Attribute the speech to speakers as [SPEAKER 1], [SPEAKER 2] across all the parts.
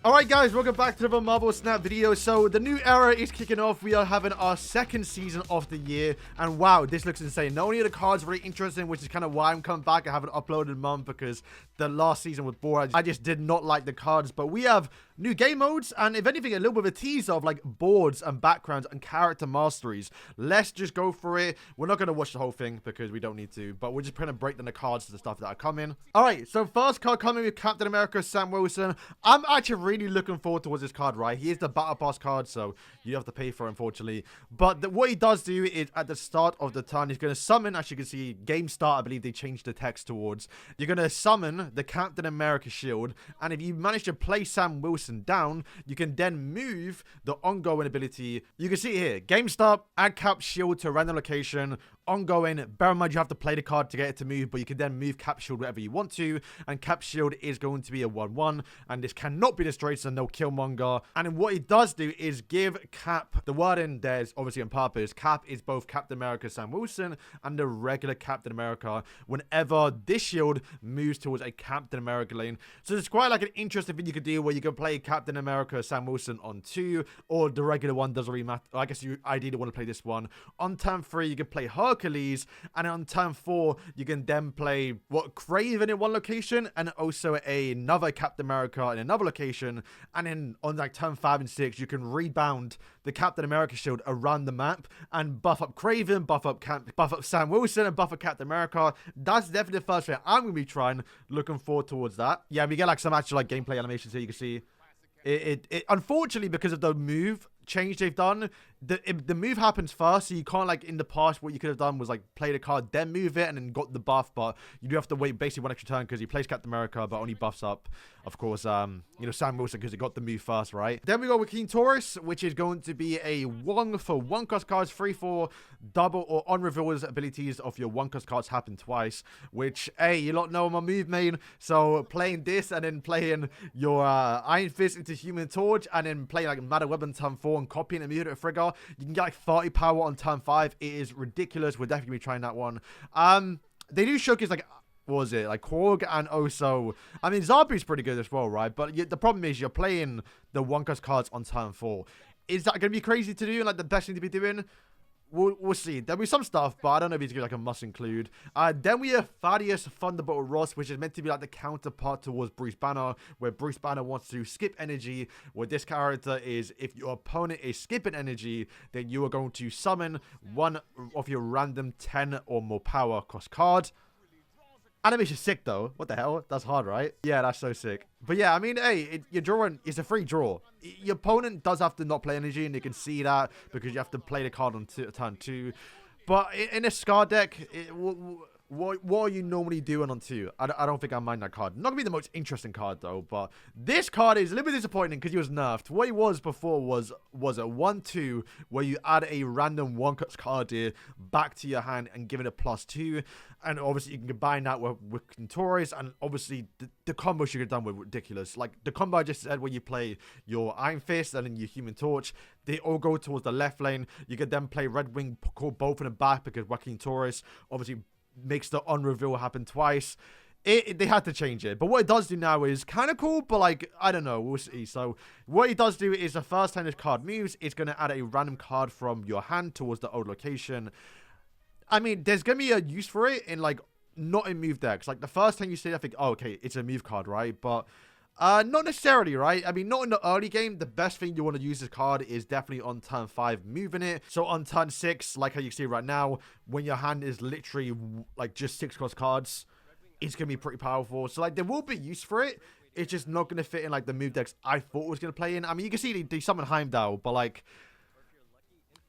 [SPEAKER 1] Alright guys, welcome back to the Marvel Snap video. So the new era is kicking off. We are having our second season of the year. And wow, this looks insane. Not only are the cards very interesting, which is kind of why I'm coming back. I haven't uploaded in a month because the last season was boring. I just did not like the cards. But we have new game modes and if anything, a little bit of a teaser of like boards and backgrounds and character masteries. Let's just go for it. We're not going to watch the whole thing because we don't need to. But we're just going to break down the cards to the stuff that are coming. Alright, so first card coming with Captain America, Sam Wilson. I'm actually really looking forward towards this card, right? He is the Battle Pass card, so you have to pay for it, unfortunately. But what he does do is at the start of the turn, he's going to summon, as you can see, game start, I believe they changed the text towards. You're going to summon the Captain America shield, and if you manage to play Sam Wilson down, you can then move the ongoing ability. You can see here, game start, add Cap shield to a random location. Ongoing, bear in mind you have to play the card to get it to move, but you can then move Cap shield wherever you want to, and Cap shield is going to be a 1/1, and this cannot be destroyed, so no Killmonger. And then what he does do is give Cap, the wording there's obviously on purpose, Cap is both Captain America Sam Wilson and the regular Captain America whenever this shield moves towards a Captain America lane. So it's quite like an interesting thing you could do where you can play Captain America Sam Wilson on 2, or the regular one doesn't really matter. I guess you ideally want to play this one. On turn 3 you can play Hercules, and on turn 4 you can then play Craven in one location and also another Captain America in another location, and then on like turn 5 and 6 you can rebound the Captain America shield around the map and buff up Craven, buff up Sam Wilson, and buff up Captain America. That's definitely the first thing I'm gonna be trying. Looking forward towards that. Yeah, we get like some actual like gameplay animations here. You can see it unfortunately, because of the move change they've done, the move happens first, so you can't, like in the past what you could have done was like play the card then move it and then got the buff, but you do have to wait basically one extra turn because he plays Captain America but only buffs up, of course, you know, Sam Wilson because he got the move first, right? Then we got Joaquin Torres, which is going to be a 1 cost cards, 3/4 double or on reveals abilities of your 1 cost cards happen twice, which you lot know my move main. So playing this and then playing your Iron Fist into Human Torch and then playing like Matter Weapon turn 4 and copying and moving it to Frigga, you can get like 30 power on turn 5. It is ridiculous. We're definitely trying that one. They do showcase like, what was it, like Korg, and also, I mean, Zabu's pretty good as well, right? But the problem is you're playing the 1 cost cards on turn 4. Is that going to be crazy to do, like the best thing to be doing? We'll see. There'll be some stuff, but I don't know if he's going to be like a must include. Then we have Thaddeus Thunderbolt Ross, which is meant to be like the counterpart towards Bruce Banner, where Bruce Banner wants to skip energy. Where this character is, if your opponent is skipping energy, then you are going to summon one of your random 10 or more power cost cards. Animation's sick though. What the hell? That's hard, right? Yeah, that's so sick. But yeah, I mean, hey, you're drawing. It's a free draw. Your opponent does have to not play energy, and you can see that because you have to play the card on turn 2. But in a Scar deck, what are you normally doing on 2? I don't think I mind that card. Not gonna be the most interesting card though, but this card is a little bit disappointing because he was nerfed. What he was before was a 1/2 where you add a random 1 cost card here back to your hand and give it a +2, and obviously you can combine that with Torres, and obviously the combos you could have done were ridiculous. Like the combo I just said where you play your Iron Fist and then your Human Torch, they all go towards the left lane. You could then play Redwing, call both in the back because Joaquin Torres obviously makes the on-reveal happen twice. They had to change it. But what it does do now is kind of cool, but like, I don't know. We'll see. So what it does do is the first time this card moves, it's going to add a random card from your hand towards the old location. I mean, there's going to be a use for it in like, not in move decks. Like the first time you see it, I think, oh, okay, it's a move card, right? But not necessarily, right? I mean, not in the early game. The best thing you want to use this card is definitely on turn 5, moving it. So on turn 6, like how you see right now, when your hand is literally like just 6 cost cards, it's going to be pretty powerful. So like there will be use for it. It's just not going to fit in like the move decks I thought it was going to play in. I mean, you can see they summon Heimdall, but like,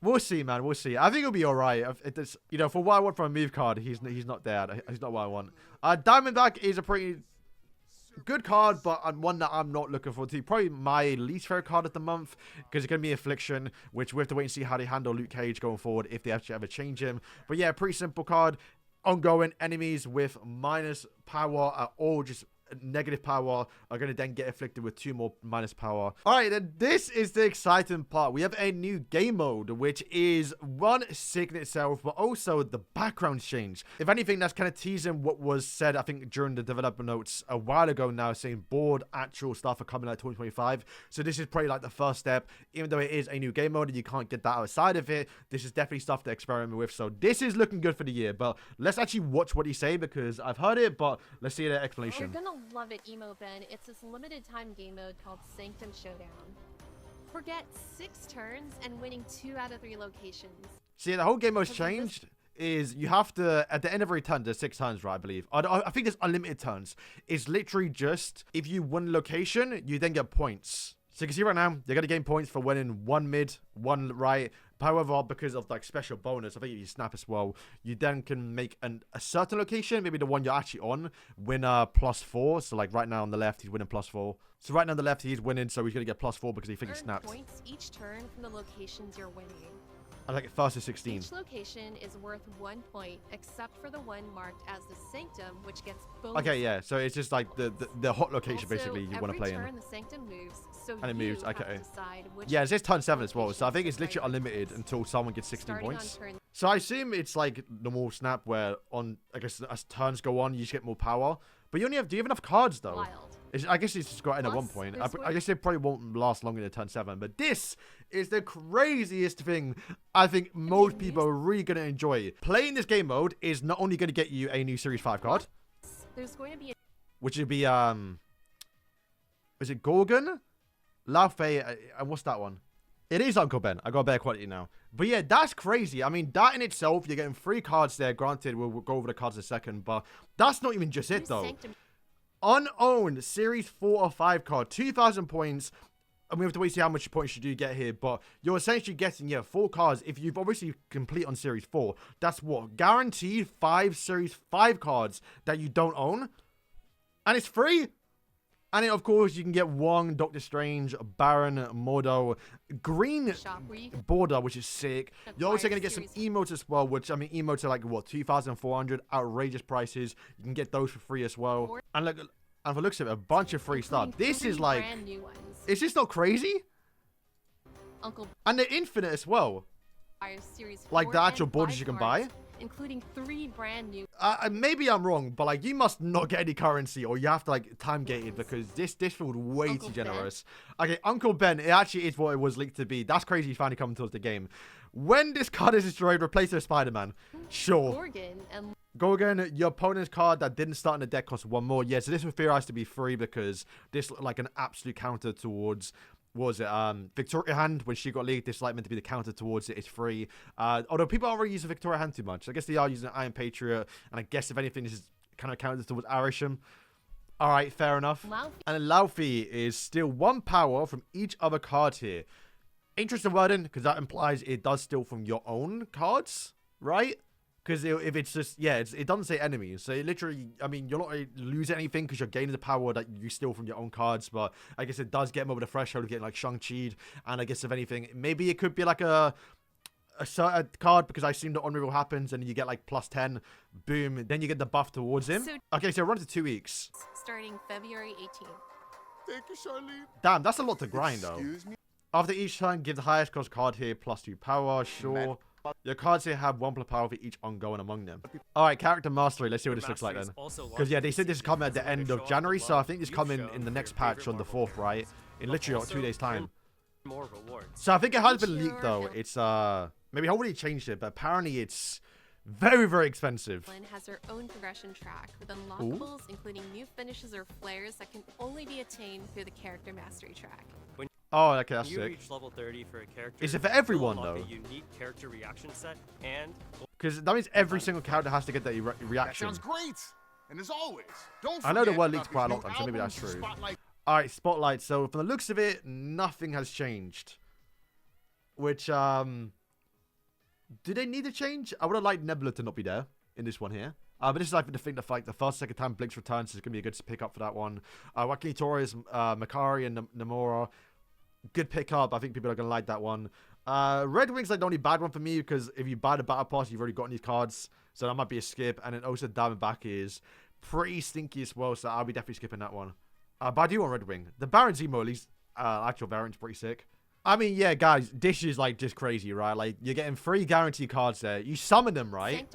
[SPEAKER 1] we'll see, man. We'll see. I think it'll be all right. It's, you know, for what I want from a move card, he's not there. He's not what I want. Diamondback is a pretty good card, but one that I'm not looking forward to. Probably my least favorite card of the month because it's going to be Affliction, which we have to wait and see how they handle Luke Cage going forward if they actually ever change him. But yeah, pretty simple card. Ongoing enemies with minus power are all just negative power are going to then get afflicted with 2 more minus power. All right, then this is the exciting part. We have a new game mode, which is one sick in itself, but also the background change. If anything, that's kind of teasing what was said, I think, during the developer notes a while ago now, saying board actual stuff are coming out 2025. So this is probably like the first step. Even though it is a new game mode and you can't get that outside of it, this is definitely stuff to experiment with. So this is looking good for the year, but let's actually watch what he say, because I've heard it, but let's see the explanation.
[SPEAKER 2] You're gonna love it, Emo Ben. It's this limited time game mode called Sanctum Showdown. Forget 6 turns and winning 2 out of 3 locations.
[SPEAKER 1] See, the whole game mode's changed. Is you have to, at the end of every turn, there's 6 turns, right, I believe. I think there's unlimited turns. It's literally just, if you win location, you then get points. So you can see right now, you're going to gain points for winning 1 mid, 1 right. However, because of like special bonus, I think if you snap as well, you then can make a certain location, maybe the one you're actually on, win +4. So like right now on the left, he's winning +4. So right now on the left, he's winning, so he's going to get +4 because he thinks he snapped.
[SPEAKER 2] Points each turn from the locations you're winning.
[SPEAKER 1] I like it first to 16.
[SPEAKER 2] Each location is worth 1 point, except for the one marked as the Sanctum, which gets bonus.
[SPEAKER 1] Okay, yeah. So it's just like the hot location,
[SPEAKER 2] also,
[SPEAKER 1] basically, you want to play in.
[SPEAKER 2] The Sanctum moves, so
[SPEAKER 1] and it moves,
[SPEAKER 2] you have
[SPEAKER 1] okay.
[SPEAKER 2] to decide which
[SPEAKER 1] yeah, it says turn 7 as well, so I think it's literally unlimited until someone gets 16 points. So I assume it's like normal snap where on, I guess, as turns go on, you just get more power. But you only have, do you have enough cards though? I guess it's just got in at one point. I guess it probably won't last longer than turn 7. But this is the craziest thing I think most people are really going to enjoy. Playing this game mode is not only going to get you a new Series 5 card.
[SPEAKER 2] There's going to be
[SPEAKER 1] which would be, is it Gorgon? Laufey, and what's that one? It is Uncle Ben. I got a better quality now. But yeah, that's crazy. I mean, that in itself, you're getting 3 cards there. Granted, we'll go over the cards in a second. But that's not even just it, though. Unowned Series 4 or 5 card. 2,000 points. And we have to wait to see how much points you do get here. But you're essentially getting, 4 cards. If you've obviously complete on Series 4, that's what? Guaranteed 5 Series 5 cards that you don't own. And it's free. And then, of course, you can get Wong, Doctor Strange, Baron, Mordo, Green Border, which is sick. You're also going to get some emotes as well, which, I mean, emotes are like, what, 2,400, outrageous prices. You can get those for free as well. And look, and for looks of it, a bunch of free stuff. This is like, is this not crazy? And they're infinite as well. Like the actual borders you can buy.
[SPEAKER 2] Including 3 brand new.
[SPEAKER 1] Maybe I'm wrong, but like you must not get any currency, or you have to like time gate it, because this feels way too generous. Okay, Uncle Ben, it actually is what it was linked to be. That's crazy. Finally coming towards the game. When this card is destroyed, replace it with Spider-Man. Sure. Gorgon, your opponent's card that didn't start in the deck costs 1 more. Yeah, so this was theorized to be free because this looked like an absolute counter towards. Was it Victoria Hand when she got leaked? This is like meant to be the counter towards it. It's free. Although people aren't really using Victoria Hand too much. I guess they are using Iron Patriot, and I guess if anything, this is kind of counter towards Arisham. All right, fair enough. And Laufey is still 1 power from each other card here. Interesting wording, because that implies it does steal from your own cards, right? Because if it's just, yeah, it doesn't say enemies. So it literally, I mean, you're not really losing anything because you're gaining the power that you steal from your own cards. But I guess it does get them over the threshold of getting like Shang-Chi'd. And I guess if anything, maybe it could be like a certain card, because I assume the unreal happens and you get like +10. Boom. Then you get the buff towards him. Okay, so run to 2 weeks.
[SPEAKER 2] Starting February 18th.
[SPEAKER 3] Thank you, Charlene.
[SPEAKER 1] Damn, that's a lot to grind though. After each turn, give the highest cost card here +2 power. Sure. Your cards here have 1+ power for each ongoing among them. Alright, character mastery. Let's see what this looks like then. Because, yeah, they said this is coming at the end of January, so I think this is coming in the next patch on the 4th, right? In literally 2 days' time. So I think it has been leaked, though. It's, maybe already changed it, but apparently it's very, very expensive.
[SPEAKER 2] Has her own progression track with unlockables, including new finishes or flares that can only be attained through the character mastery track.
[SPEAKER 1] Oh, okay, that's sick.
[SPEAKER 4] Reach level 30 for a character,
[SPEAKER 1] is it for everyone, though?
[SPEAKER 4] A unique character reaction set, and
[SPEAKER 1] because that means every single character has to get that reaction.
[SPEAKER 3] That sounds great. And as always, don't forget,
[SPEAKER 1] I know the word leaked quite a lot, so maybe that's true. Alright, Spotlight. So, from the looks of it, nothing has changed. Which, do they need to change? I would have liked Nebula to not be there in this one here. But this is like the thing that like the first, second time Blinks returns is going to be a good pick up for that one. Joaquin Torres, Makari, and Namora. Good pickup. I think people are going to like that one. Redwing's like the only bad one for me, because if you buy the battle pass, you've already gotten these cards. So that might be a skip. And then also Diamondback is pretty stinky as well, so I'll be definitely skipping that one. But I do want Redwing. The Baron's emo, at least, actual variant's pretty sick. I mean, yeah, guys, this is, like, just crazy, right? Like, you're getting 3 guaranteed cards there. You summon them, right?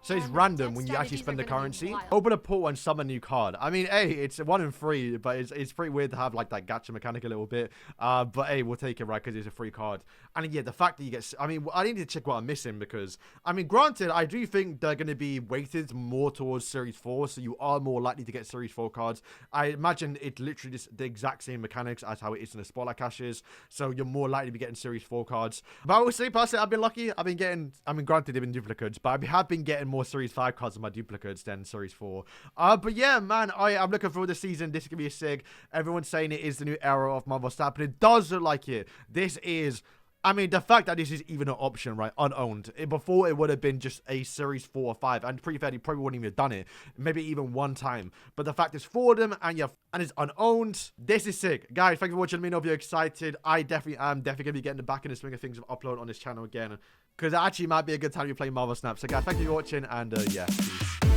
[SPEAKER 1] So it's random when you actually spend the currency. Open a portal and summon a new card. I mean, hey, it's 1 in 3, but it's pretty weird to have, like, that gacha mechanic a little bit. But, hey, we'll take it, right, because it's a free card. And, yeah, the fact that you get... I mean, I need to check what I'm missing because... I mean, granted, I do think they're going to be weighted more towards Series 4, so you are more likely to get Series 4 cards. I imagine it's literally just the exact same mechanics as how it is in the Spotlight caches, so you're more likely to be getting Series 4 cards. But I will say, personally, I've been lucky. I've been getting... I mean, granted, they've been duplicates, but I have been getting more Series 5 cards on my duplicates than Series 4. But yeah, man, I'm looking forward to the season. This is going to be a sick. Everyone's saying it is the new era of Marvel Snap, but it does look like it. This is... I mean, the fact that this is even an option, right, unowned. Before, it would have been just a Series 4 or 5. And pretty fair, you probably wouldn't even have done it. Maybe even one time. But the fact it's for them and it's unowned. This is sick. Guys, thank you for watching. Let me know if you're excited. I definitely am. Definitely going to be getting back in the swing of things of uploading on this channel again. Because it actually might be a good time to play Marvel Snap. So, guys, thank you for watching. And, yeah, peace.